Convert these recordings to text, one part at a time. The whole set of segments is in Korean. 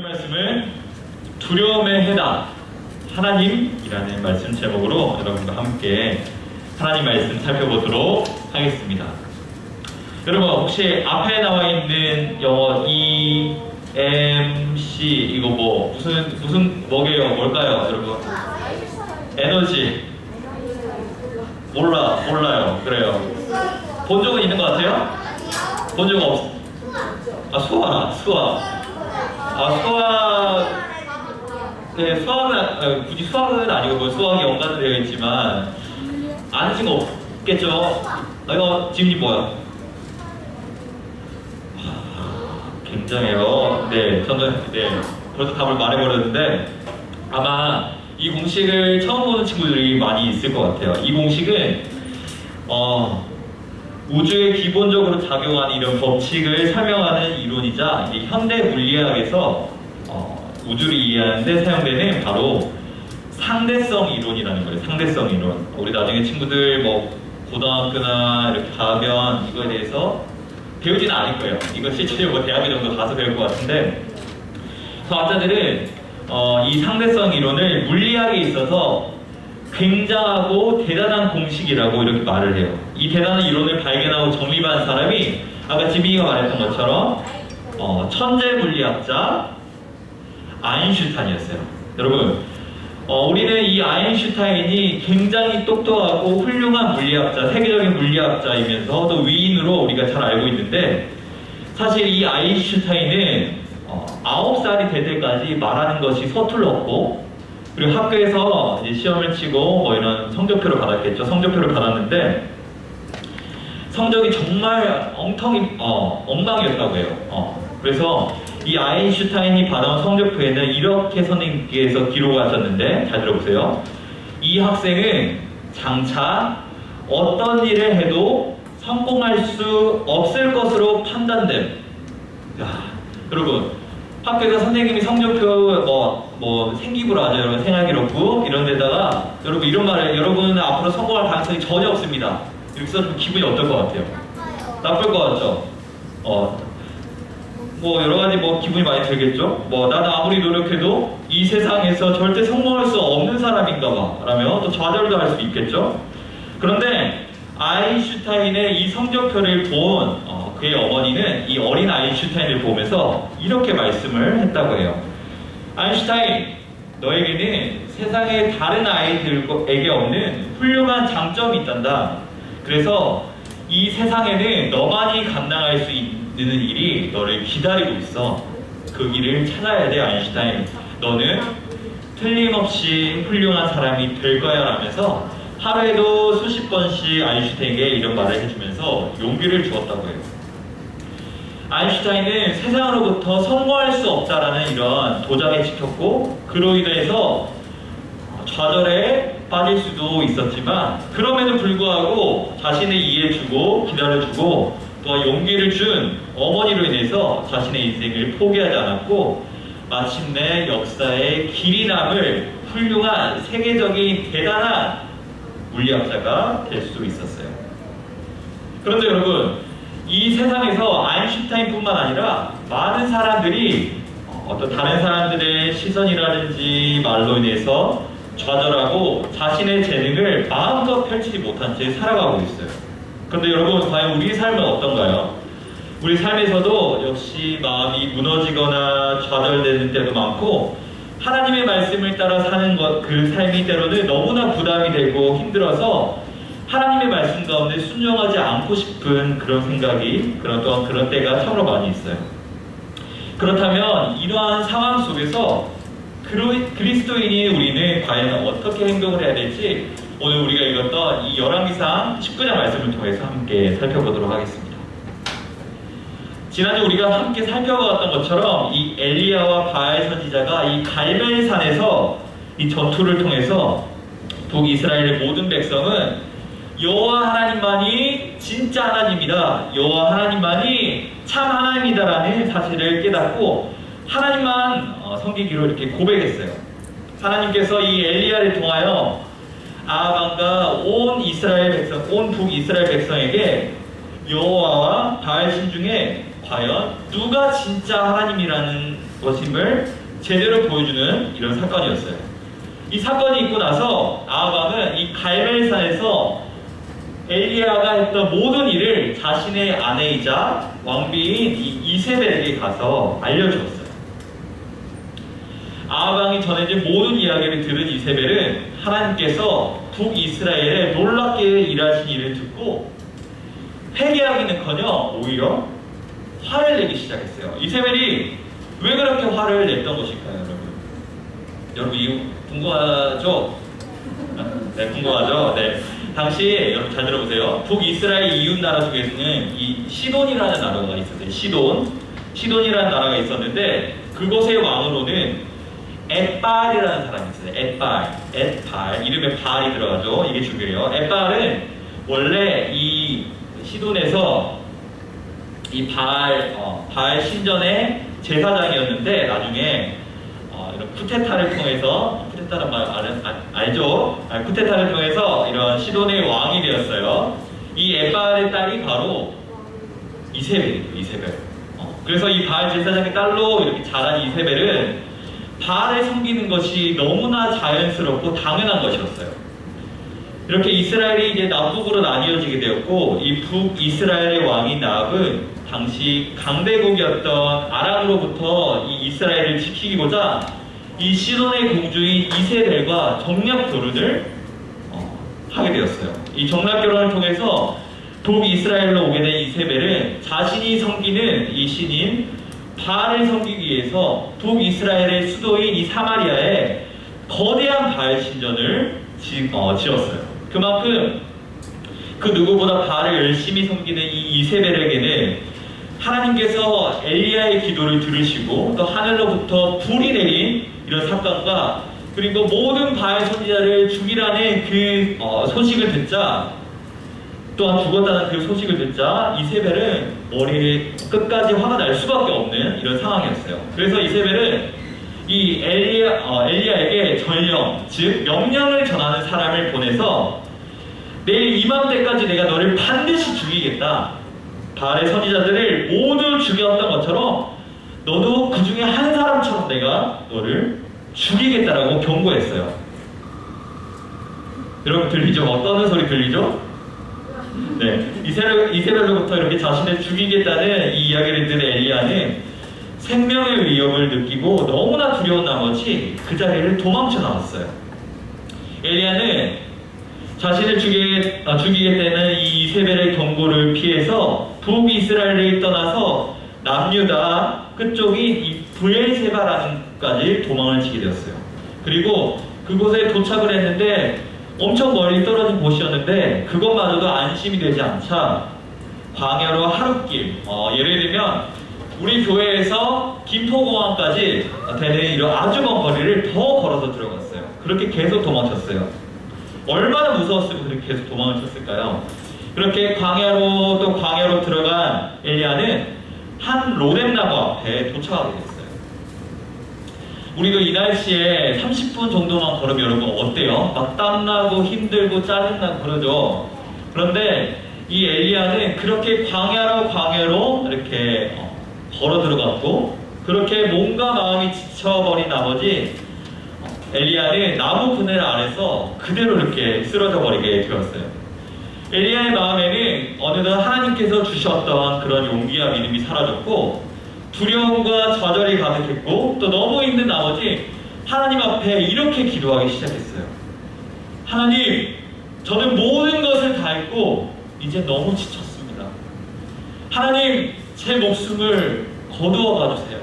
오늘 말씀은 두려움의 해답 하나님이라는 말씀 제목으로 여러분과 함께 하나님 말씀 살펴보도록 하겠습니다. 여러분 혹시 앞에 나와 있는 영어 EMC 이거 뭐 무슨 뭐게요? 뭘까요, 여러분? 에너지 몰라요. 그래요. 본 적은 있는 것 같아요? 본 적은 없. 수학. 네, 수학은 굳이 수학은 아니고 뭐 수학이 연관되어 있지만 아는 거 없겠죠? 이거 지금이 뭐야? 굉장해요. 네, 저는 벌써 답을 말해버렸는데 아마 이 공식을 처음 보는 친구들이 많이 있을 것 같아요. 이 공식은 우주에 기본적으로 작용하는 이런 법칙을 설명하는 이론이자 이 현대 물리학에서 우주를 이해하는데 사용되는 바로 상대성 이론이라는 거예요. 상대성 이론. 우리 나중에 친구들 뭐 고등학교나 이렇게 가면 이거에 대해서 배우지는 않을 거예요. 이거 실제로 뭐 대학교 정도 가서 배울 것 같은데 과학자들은 이 상대성 이론을 물리학에 있어서 굉장하고 대단한 공식이라고 이렇게 말을 해요. 이 대단한 이론을 발견하고 정립한 사람이 아까 지민이가 말했던 것처럼 천재 물리학자 아인슈타인이었어요. 여러분 우리는 이 아인슈타인이 굉장히 똑똑하고 훌륭한 물리학자, 세계적인 물리학자이면서 또 위인으로 우리가 잘 알고 있는데 사실 이 아인슈타인은 9살이 될 때까지 말하는 것이 서툴렀고 그리고 학교에서 이제 시험을 치고 뭐 이런 성적표를 받았겠죠. 성적표를 받았는데 성적이 정말 엉망이었다고 해요. 그래서 이 아인슈타인이 받아온 성적표에는 이렇게 선생님께서 기록하셨는데 잘 들어보세요. 이 학생은 장차 어떤 일을 해도 성공할 수 없을 것으로 판단됨. 여러분 학교에서 선생님이 성적표 뭐 생기부로 하죠. 여러분 생활기록부 이런 데다가 여러분 이런 말을 여러분은 앞으로 성공할 가능성이 전혀 없습니다. 이렇게 써주면 기분이 어떨 것 같아요? 나쁠 것 같죠? 뭐 여러 가지 뭐 기분이 많이 들겠죠? 뭐 나는 아무리 노력해도 이 세상에서 절대 성공할 수 없는 사람인가 봐 라며 또 좌절도 할 수 있겠죠? 그런데 아인슈타인의 이 성적표를 본 그의 어머니는 이 어린 아인슈타인을 보면서 이렇게 말씀을 했다고 해요. 아인슈타인, 너에게는 세상의 다른 아이들에게 없는 훌륭한 장점이 있단다. 그래서 이 세상에는 너만이 감당할 수 있는 일이 너를 기다리고 있어. 그 길을 찾아야 돼, 아인슈타인. 너는 틀림없이 훌륭한 사람이 될 거야 라면서 하루에도 수십 번씩 아인슈타인에게 이런 말을 해주면서 용기를 주었다고 해요. 아인슈타인은 세상으로부터 성공할 수 없다라는 이런 도장에 지켰고 그로 인해서 좌절에 빠질 수도 있었지만 그럼에도 불구하고 자신을 이해해주고 기다려주고 또 용기를 준 어머니로 인해서 자신의 인생을 포기하지 않았고 마침내 역사에 길이 남을 훌륭한 세계적인 대단한 물리학자가 될 수 있었어요. 그런데 여러분 이 세상에서 아인슈타인뿐만 아니라 많은 사람들이 어떤 다른 사람들의 시선이라든지 말로 인해서 좌절하고 자신의 재능을 마음껏 펼치지 못한 채 살아가고 있어요. 그런데 여러분 과연 우리 삶은 어떤가요? 우리 삶에서도 역시 마음이 무너지거나 좌절되는 때도 많고 하나님의 말씀을 따라 사는 그 삶이 때로는 너무나 부담이 되고 힘들어서 하나님의 말씀 가운데 순종하지 않고 싶은 그런 생각이 또한 그런 때가 참으로 많이 있어요. 그렇다면 이러한 상황 속에서 그리스도인인 우리는 과연 어떻게 행동을 해야 될지 오늘 우리가 읽었던 이 열왕기상 19장 말씀을 통해서 함께 살펴보도록 하겠습니다. 지난주 우리가 함께 살펴봤던 것처럼 이 엘리야와 바알 선지자가 이 갈멜산에서 이 전투를 통해서 북이스라엘의 모든 백성은 여호와 하나님만이 진짜 하나님이다. 여호와 하나님만이 참 하나님이다라는 사실을 깨닫고 하나님만 섬기기로 이렇게 고백했어요. 하나님께서 이 엘리야를 통하여 아합왕과 온 이스라엘 백성, 온 북이스라엘 백성에게 여호와와 바알 신 중에 과연 누가 진짜 하나님이라는 것임을 제대로 보여주는 이런 사건이었어요. 이 사건이 있고 나서 아하방은 이 갈멜산에서 엘리야가 했던 모든 일을 자신의 아내이자 왕비인 이세벨에게 가서 알려주었어요. 아하방이 전해진 모든 이야기를 들은 이세벨은 하나님께서 북이스라엘에 놀랍게 일하신 일을 듣고 회개하기는커녕 오히려 화를 내기 시작했어요. 이세벨이 왜 그렇게 화를 냈던 것일까요, 여러분? 여러분 이거 궁금하죠? 네, 궁금하죠? 네. 당시 여러분 잘 들어보세요. 북이스라엘 이웃 나라 중에서는 이 시돈이라는 나라가 있었어요. 시돈이라는 나라가 있었는데 그곳의 왕으로는 엣발이라는 사람이 있어요. 엣발. 이름에 발이 들어가죠. 이게 중요해요. 엣발은 원래 이 시돈에서 이 바알 신전의 제사장이었는데 나중에 이런 쿠데타를 통해서 쿠데타란 말 알죠? 쿠데타를 통해서 이런 시돈의 왕이 되었어요. 이 엣발의 딸이 바로 이세벨이에요. 이세벨. 그래서 이 바알 제사장의 딸로 이렇게 자란 이세벨은 바알을 섬기는 것이 너무나 자연스럽고 당연한 것이었어요. 이렇게 이스라엘이 이제 남북으로 나뉘어지게 되었고 이 북이스라엘의 왕인 나압은 당시 강대국이었던 아람으로부터 이 이스라엘을 지키고자 이 시돈의 공주인 이세벨과 정략 결혼을 하게 되었어요. 이 정략 결혼을 통해서 북이스라엘로 오게 된 이세벨은 자신이 섬기는 이 신인 바알을 섬기기 위해서 북이스라엘의 수도인 이 사마리아에 거대한 바알 신전을 지었어요. 그만큼 그 누구보다 바알을 열심히 섬기는 이 이세벨에게는 하나님께서 엘리야의 기도를 들으시고 또 하늘로부터 불이 내린 이런 사건과 그리고 모든 바알 선지자를 죽이라는 그 소식을 듣자 또한 죽었다는 그 소식을 듣자 이세벨은 머리 끝까지 화가 날 수밖에 없는 이런 상황이었어요. 그래서 이세벨은 이 엘리야에게 전령, 즉 명령을 전하는 사람을 보내서 내일 이맘때까지 내가 너를 반드시 죽이겠다. 바알의 선지자들을 모두 죽였던 것처럼 너도 그 중에 한 사람처럼 내가 너를 죽이겠다라고 경고했어요. 여러분 들리죠? 어떤 소리 들리죠? 네, 이세벨로부터 이렇게 자신을 죽이겠다는 이 이야기를 들은 엘리야는 생명의 위협을 느끼고 너무나 두려운 나머지 그 자리를 도망쳐 나왔어요. 엘리야는 자신을 죽이겠다는 이 이세벨의 경고를 피해서 북이스라엘을 떠나서 남유다 끝쪽인 이 브엘세바라는 곳까지 도망을 치게 되었어요. 그리고 그곳에 도착을 했는데 엄청 멀리 떨어진 곳이었는데 그것마저도 안심이 되지 않자 광야로 하룻길, 예를 들면 우리 교회에서 김포공항까지 되는 이런 아주 먼 거리를 더 걸어서 들어갔어요. 그렇게 계속 도망쳤어요. 얼마나 무서웠으면 그렇게 계속 도망을 쳤을까요? 그렇게 광야로 또 광야로 들어간 엘리야는 한 로뎀나무 앞에 도착하게 됐어요. 우리도 이 날씨에 30분 정도만 걸으면 여러분 어때요? 막 땀나고 힘들고 짜증나고 그러죠. 그런데 이 엘리야는 그렇게 광야로 이렇게 걸어 들어갔고 그렇게 몸과 마음이 지쳐버린 나머지 엘리야는 나무 그늘 아래서 그대로 이렇게 쓰러져 버리게 되었어요. 엘리야의 마음에는 어느덧 하나님께서 주셨던 그런 용기와 믿음이 사라졌고 두려움과 좌절이 가득했고 또 너무 힘든 나머지 하나님 앞에 이렇게 기도하기 시작했어요. 하나님, 저는 모든 것을 다 했고 이제 너무 지쳤습니다. 하나님, 제 목숨을 거두어 가주세요.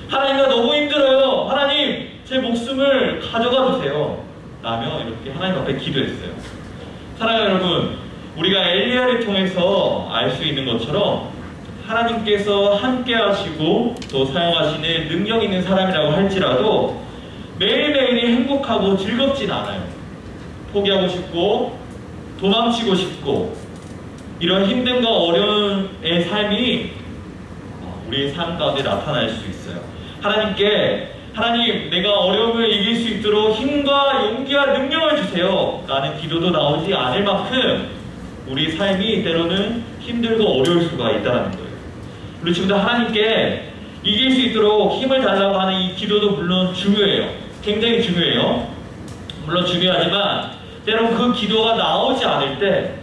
하나님, 나 너무 힘들어요. 하나님, 제 목숨을 가져가 주세요. 라며 이렇게 하나님 앞에 기도했어요. 사랑하는 여러분, 우리가 엘리야를 통해서 알 수 있는 것처럼 하나님께서 함께 하시고 또 사용하시는 능력 있는 사람이라고 할지라도 매일매일이 행복하고 즐겁진 않아요. 포기하고 싶고 도망치고 싶고 이런 힘듦과 어려움의 삶이 우리의 삶 가운데 나타날 수 있어요. 하나님, 내가 어려움을 이길 수 있도록 힘과 용기와 능력을 주세요 라는 기도도 나오지 않을 만큼 우리 삶이 때로는 힘들고 어려울 수가 있다는 거예요. 우리 지금도 하나님께 이길 수 있도록 힘을 달라고 하는 이 기도도 물론 중요해요. 굉장히 중요해요. 물론 중요하지만 때론 그 기도가 나오지 않을 때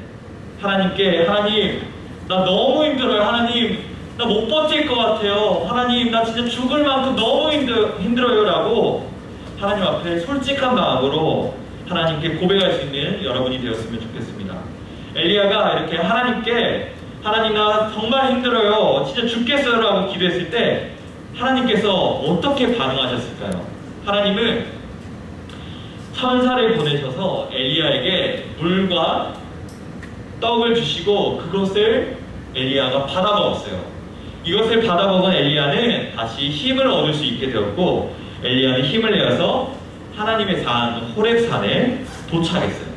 하나님께 하나님 나 너무 힘들어요. 하나님 나 못 버틸 것 같아요. 하나님 나 진짜 죽을 만큼 너무 힘들어요 라고 하나님 앞에 솔직한 마음으로 하나님께 고백할 수 있는 여러분이 되었으면 좋겠습니다. 엘리야가 이렇게 하나님께 하나님 나 정말 힘들어요. 진짜 죽겠어요 라고 기도했을 때 하나님께서 어떻게 반응하셨을까요? 하나님은 천사를 보내셔서 엘리야에게 물과 떡을 주시고 그것을 엘리야가 받아먹었어요. 이것을 받아먹은 엘리야는 다시 힘을 얻을 수 있게 되었고 엘리야는 힘을 내어서 하나님의 산 호렙산에 도착했어요.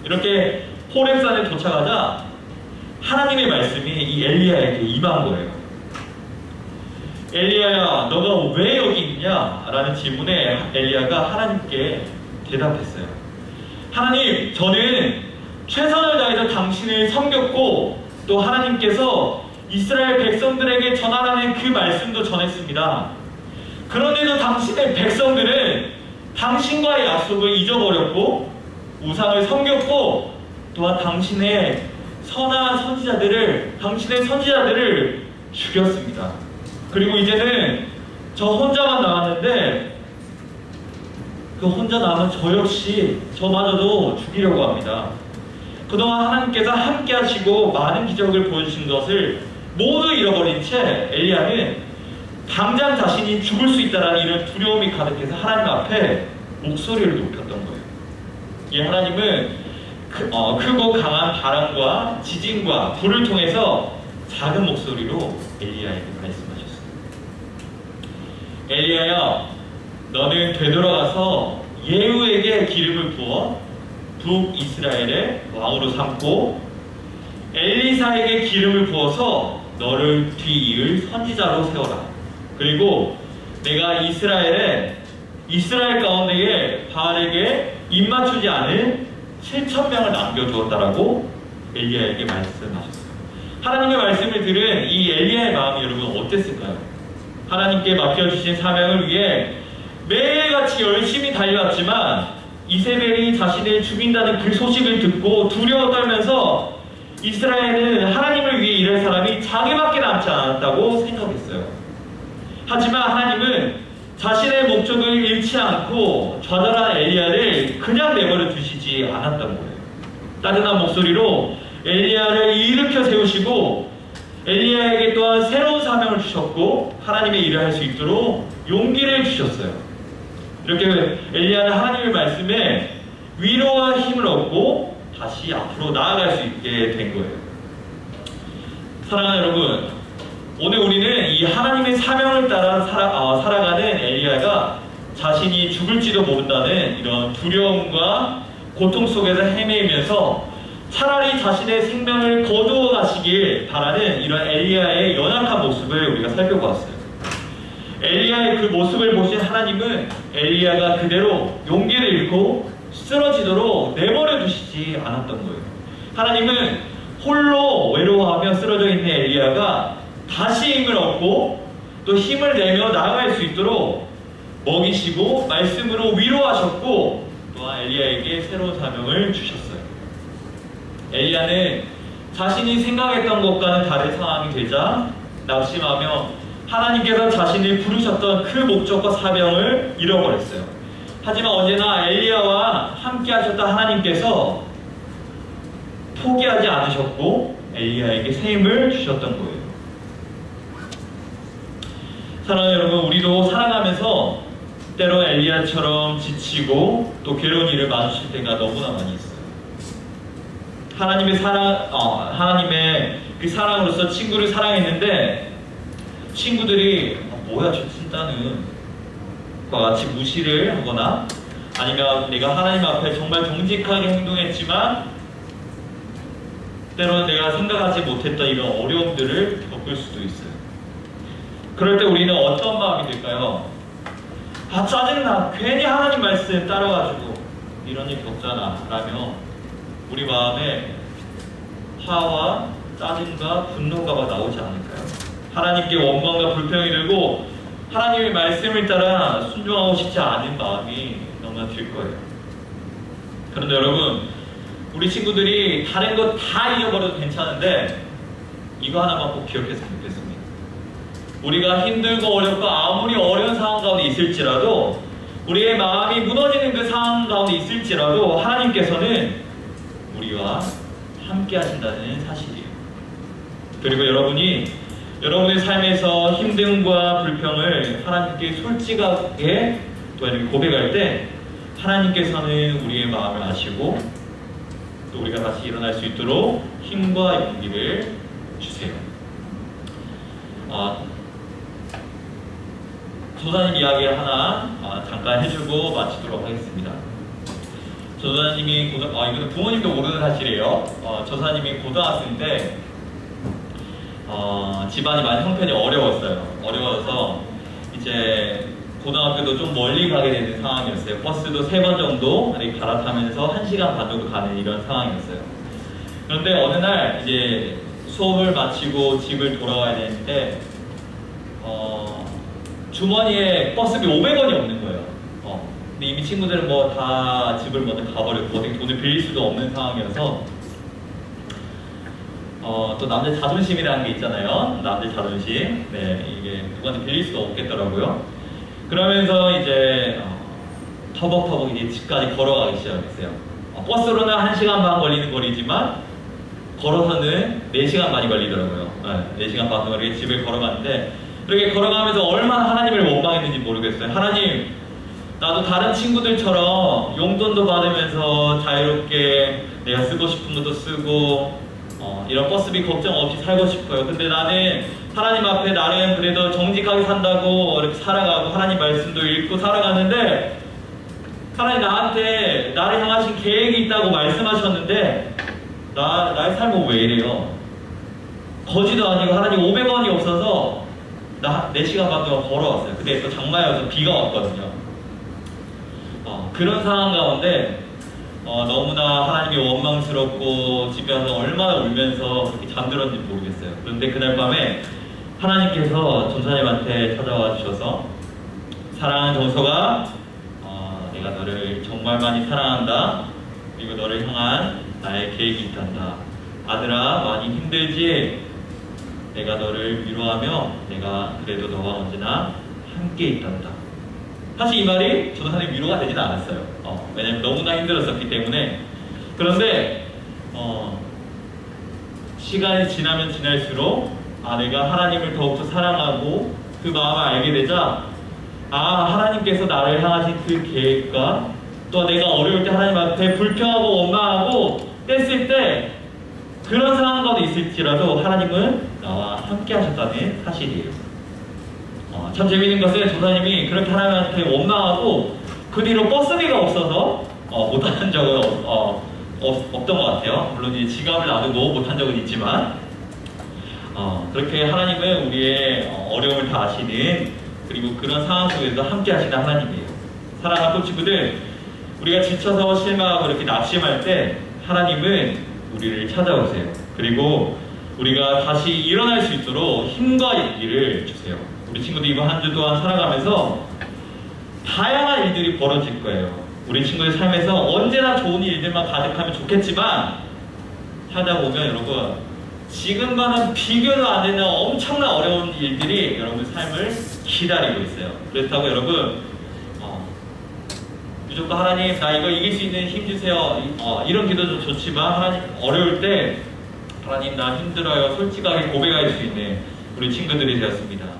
이렇게 호렙산에 도착하자 하나님의 말씀이 이 엘리야에게 임한 거예요. 엘리야야 너가 왜 여기 있냐? 라는 질문에 엘리야가 하나님께 대답했어요. 하나님 저는 최선을 다해서 당신을 섬겼고 또 하나님께서 이스라엘 백성들에게 전하라는 그 말씀도 전했습니다. 그런데도 당신의 백성들은 당신과의 약속을 잊어버렸고 우상을 섬겼고 또한 당신의 당신의 선지자들을 죽였습니다. 그리고 이제는 저 혼자만 남았는데 그 혼자 남은 저 역시 저마저도 죽이려고 합니다. 그동안 하나님께서 함께 하시고 많은 기적을 보여주신 것을 모두 잃어버린 채 엘리야는 당장 자신이 죽을 수 있다는 이런 두려움이 가득해서 하나님 앞에 목소리를 높였던 거예요. 이 하나님은 크고 강한 바람과 지진과 불을 통해서 작은 목소리로 엘리야에게 말씀하셨어요. 엘리야야 너는 되돌아가서 예후에게 기름을 부어 북이스라엘의 왕으로 삼고 엘리사에게 기름을 부어서 너를 뒤이을 선지자로 세워라. 그리고 내가 이스라엘 가운데에 바알에게 입맞추지 않을 7,000명을 남겨두었다라고 엘리야에게 말씀하셨어요. 하나님의 말씀을 들은 이 엘리야의 마음이 여러분 어땠을까요? 하나님께 맡겨주신 사명을 위해 매일같이 열심히 달려왔지만 이세벨이 자신을 죽인다는 그 소식을 듣고 두려워 떨면서 이스라엘은 하나님을 위해 일할 사람이 자기밖에 남지 않았다고 생각했어요. 하지만 하나님은 자신의 목적을 잃지 않고 좌절한 엘리야를 그냥 내버려 두시지 않았던 거예요. 따뜻한 목소리로 엘리야를 일으켜 세우시고 엘리야에게 또한 새로운 사명을 주셨고 하나님의 일을 할 수 있도록 용기를 주셨어요. 이렇게 엘리야는 하나님의 말씀에 위로와 힘을 얻고 다시 앞으로 나아갈 수 있게 된 거예요. 사랑하는 여러분, 오늘 우리는 이 하나님의 사명을 따라 살아가는 엘리야가 자신이 죽을지도 모른다는 이런 두려움과 고통 속에서 헤매면서 차라리 자신의 생명을 거두어 가시길 바라는 이런 엘리야의 연약한 모습을 우리가 살펴보았어요. 엘리야의 그 모습을 보신 하나님은 엘리야가 그대로 용기를 잃고 쓰러지도록 내버려 두시지 않았던 거예요. 하나님은 홀로 외로워하며 쓰러져 있는 엘리야가 다시 힘을 얻고 또 힘을 내며 나아갈 수 있도록 먹이시고 말씀으로 위로하셨고 또한 엘리야에게 새로운 사명을 주셨어요. 엘리야는 자신이 생각했던 것과는 다른 상황이 되자 낙심하며 하나님께서 자신을 부르셨던 그 목적과 사명을 잃어버렸어요. 하지만 언제나 엘리야와 함께 하셨던 하나님께서 포기하지 않으셨고 엘리야에게 새 힘을 주셨던 거예요. 사랑하는 여러분, 우리도 살아가면서 때로 엘리야처럼 지치고 또 괴로운 일을 마주칠 때가 너무나 많이 있어요. 하나님의 그 사랑으로서 친구를 사랑했는데 친구들이 뭐야 저 진짜는 과 같이 무시를 하거나 아니면 내가 하나님 앞에 정말 정직하게 행동했지만 때로는 내가 생각하지 못했던 이런 어려움들을 겪을 수도 있어요. 그럴 때 우리는 어떤 마음이 들까요? 아 짜증나, 괜히 하나님 말씀 따라가지고 이런 일 겪잖아 라며 우리 마음에 화와 짜증과 분노가 나오지 않을까요? 하나님께 원망과 불평이 들고 하나님의 말씀을 따라 순종하고 싶지 않은 마음이 너무나 들 거예요. 그런데 여러분, 우리 친구들이 다른 것 다 잃어버려도 괜찮은데 이거 하나만 꼭 기억했으면 좋겠습니다. 우리가 힘들고 어렵고 아무리 어려운 상황 가운데 있을지라도, 우리의 마음이 무너지는 그 상황 가운데 있을지라도 하나님께서는 우리와 함께 하신다는 사실이에요. 그리고 여러분의 삶에서 힘듦과 불평을 하나님께 솔직하게 또 이렇게 고백할 때 하나님께서는 우리의 마음을 아시고 또 우리가 다시 일어날 수 있도록 힘과 용기를 주세요. 조사님 이야기 하나 잠깐 해주고 마치도록 하겠습니다. 조사님이 이거는 부모님도 모르는 사실이에요. 조사님이 고등학생 때 집안이 많이 형편이 어려워서 이제 고등학교도 좀 멀리 가게 되는 상황이었어요. 버스도 3번 정도 갈아타면서 1시간 반 정도 가는 이런 상황이었어요. 그런데 어느 날 이제 수업을 마치고 집을 돌아와야 되는데 주머니에 버스비 500원이 없는 거예요. 근데 이미 친구들은 뭐 다 집을 먼저 가버렸고 어디 돈을 빌릴 수도 없는 상황이어서 또 남자 자존심이라는 게 있잖아요. 남자 자존심. 네, 이게 누구한테 빌릴 수도 없겠더라고요. 그러면서 이제 터벅터벅 이제 집까지 걸어가기 시작했어요. 버스로는 1시간 반 걸리는 거리지만 걸어서는 4시간 반이 걸리더라고요. 네, 4시간 반 거리에 집을 걸어갔는데, 그렇게 걸어가면서 얼마나 하나님을 원망했는지 모르겠어요. 하나님, 나도 다른 친구들처럼 용돈도 받으면서 자유롭게 내가 쓰고 싶은 것도 쓰고 이런 버스비 걱정 없이 살고 싶어요. 근데 나는 하나님 앞에 나름 그래도 정직하게 산다고 이렇게 살아가고 하나님 말씀도 읽고 살아가는데, 하나님 나한테 나를 향하신 계획이 있다고 말씀하셨는데 나의 삶은 왜 이래요? 거지도 아니고 하나님 500원이 없어서 나 4시간 반 동안 걸어왔어요. 그때 또 장마여서 비가 왔거든요. 그런 상황 가운데 너무나 하나님이 원망스럽고 집에 와서 얼마나 울면서 그렇게 잠들었는지 모르겠어요. 그런데 그날 밤에 하나님께서 전사님한테 찾아와 주셔서, 사랑하는 정서가 내가 너를 정말 많이 사랑한다. 그리고 너를 향한 나의 계획이 있단다. 아들아, 많이 힘들지? 내가 너를 위로하며 내가 그래도 너와 언제나 함께 있단다. 사실 이 말이 전사님 위로가 되지는 않았어요. 왜냐면 너무나 힘들었었기 때문에. 그런데 시간이 지나면 지날수록 내가 하나님을 더욱더 사랑하고 그 마음을 알게 되자, 하나님께서 나를 향하신 그 계획과 또 내가 어려울 때 하나님 앞에 불평하고 원망하고 뗐을 때 그런 상황 가운데 있을지라도 하나님은 나와 함께 하셨다는 사실이에요. 참 재밌는 것은 조사님이 그렇게 하나님한테 원망하고 그 뒤로 버스비가 없어서 못한 적은 없던 것 같아요. 물론 이제 지갑을 놔두고 못한 적은 있지만 그렇게 하나님은 우리의 어려움을 다 아시는, 그리고 그런 상황 속에서 함께 하시는 하나님이에요. 사랑하는 꽃친구들, 우리가 지쳐서 실망하고 이렇게 낙심할 때 하나님은 우리를 찾아오세요. 그리고 우리가 다시 일어날 수 있도록 힘과 용기를 주세요. 우리 친구들 이번 한 주 동안 살아가면서 다양한 일들이 벌어질 거예요. 우리 친구의 삶에서 언제나 좋은 일들만 가득하면 좋겠지만 하다 보면 여러분, 지금과는 비교도 안 되는 엄청난 어려운 일들이 여러분 삶을 기다리고 있어요. 그렇다고 여러분 무조건 하나님 나 이거 이길 수 있는 힘 주세요 이런 기도도 좋지만, 하나님 어려울 때 하나님 나 힘들어요 솔직하게 고백할 수 있는 우리 친구들이 되었습니다.